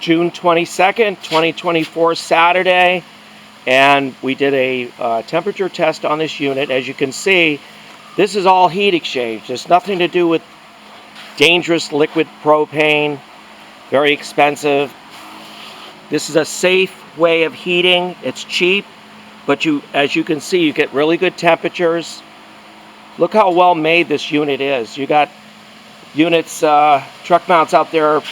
June 22nd, 2024, Saturday, and we did a temperature test on this unit. As you can see, this is all heat exchange. There's nothing to do with dangerous liquid propane, very expensive. This is a safe way of heating. It's cheap, but as you can see, you get really good temperatures. Look how well made this unit is. You got units, truck mounts out there,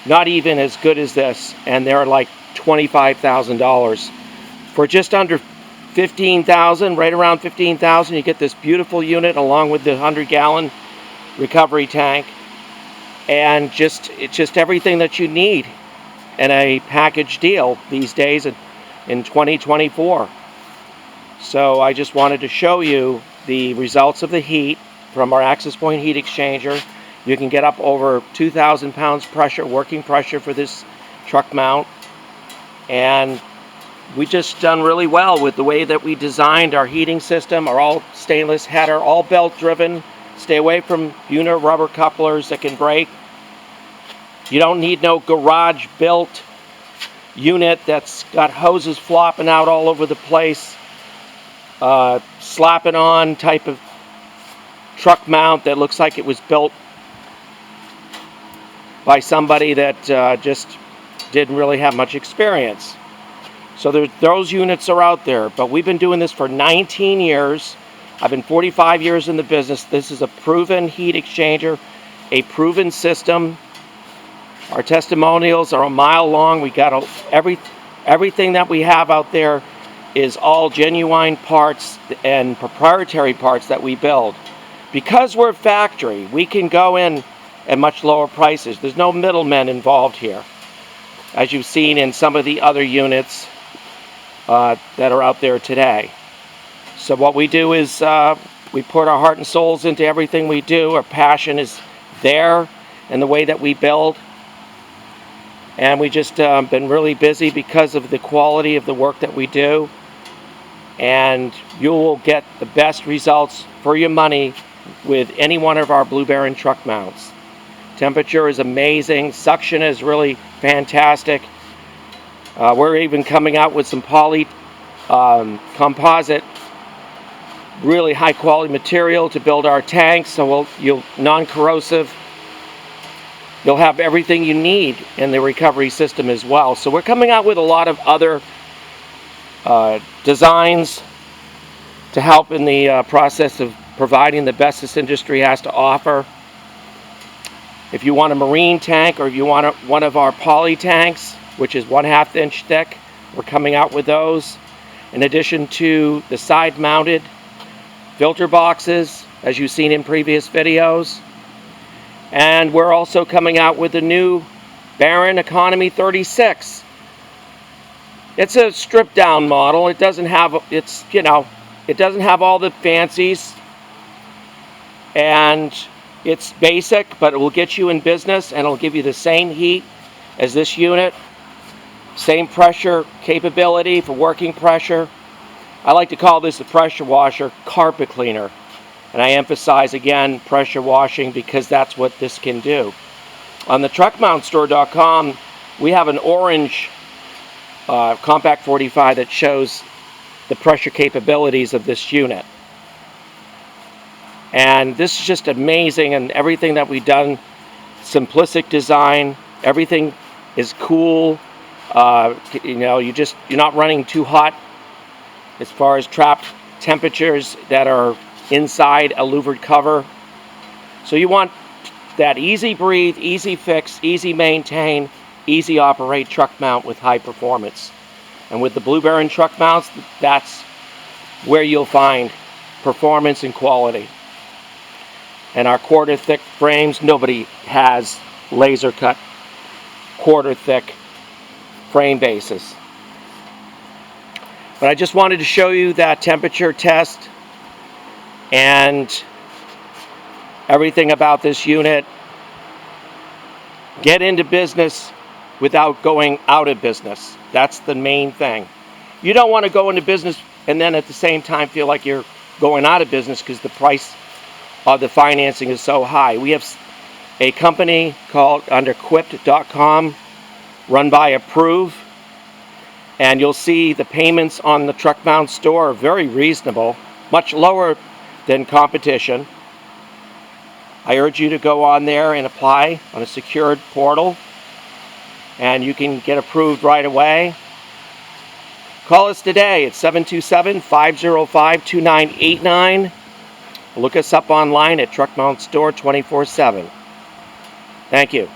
not even as good as this, and they're like $25,000. For just under $15,000, right around $15,000, you get this beautiful unit along with the 100-gallon recovery tank, and it's just everything that you need in a package deal these days in 2024. So I just wanted to show you the results of the heat from our access point heat exchanger. You can get up over 2,000 pounds pressure, working pressure for this truck mount. And we just done really well with the way that we designed our heating system. Are all stainless header, all belt driven. Stay away from unit rubber couplers that can break. You don't need no garage built unit that's got hoses flopping out all over the place. Slap it on type of truck mount that looks like it was built by somebody that just didn't really have much experience. So those units are out there, but we've been doing this for 19 years. I've been 45 years in the business. This is a proven heat exchanger, a proven system. Our testimonials are a mile long. We got everything that we have out there is all genuine parts and proprietary parts that we build. Because we're a factory, we can go in at much lower prices. There's no middlemen involved here, as you've seen in some of the other units that are out there today. So what we do is we put our heart and souls into everything we do. Our passion is there in the way that we build. And we just been really busy because of the quality of the work that we do. And you will get the best results for your money with any one of our Blue Baron truck mounts. Temperature is amazing. Suction is really fantastic. We're even coming out with some poly composite, really high quality material to build our tanks. So you'll non-corrosive. You'll have everything you need in the recovery system as well. So we're coming out with a lot of other designs to help in the process of providing the best this industry has to offer. If you want a marine tank, or if you want one of our poly tanks, which is 1/2 inch thick, we're coming out with those. In addition to the side mounted filter boxes, as you've seen in previous videos. And we're also coming out with the new Baron Economy 36. It's a stripped down model. It doesn't have it doesn't have all the fancies, and it's basic, but it will get you in business, and it'll give you the same heat as this unit, same pressure capability for working pressure. I like to call this a pressure washer carpet cleaner. And I emphasize again pressure washing because that's what this can do. On the truckmountstore.com, we have an orange compact 45 that shows the pressure capabilities of this unit. And this is just amazing, and everything that we've done, simplistic design, everything is cool. You're not running too hot as far as trapped temperatures that are inside a louvered cover. So you want that easy breathe, easy fix, easy maintain, easy operate truck mount with high performance. And with the Blue Baron truck mounts, that's where you'll find performance and quality. And our quarter thick frames, nobody has laser cut quarter thick frame bases. But I just wanted to show you that temperature test and everything about this unit. Get into business without going out of business. That's the main thing. You don't want to go into business and then at the same time feel like you're going out of business because the price of the financing is so high. We have a company called under quipt.com run by Approve, and you'll see the payments on the Truck Mount store are very reasonable, much lower than competition. I urge you to go on there and apply on a secured portal, and you can get approved right away. Call us today at 727-505-2989. Look us up online at Truck Mount Store 24/7. Thank you.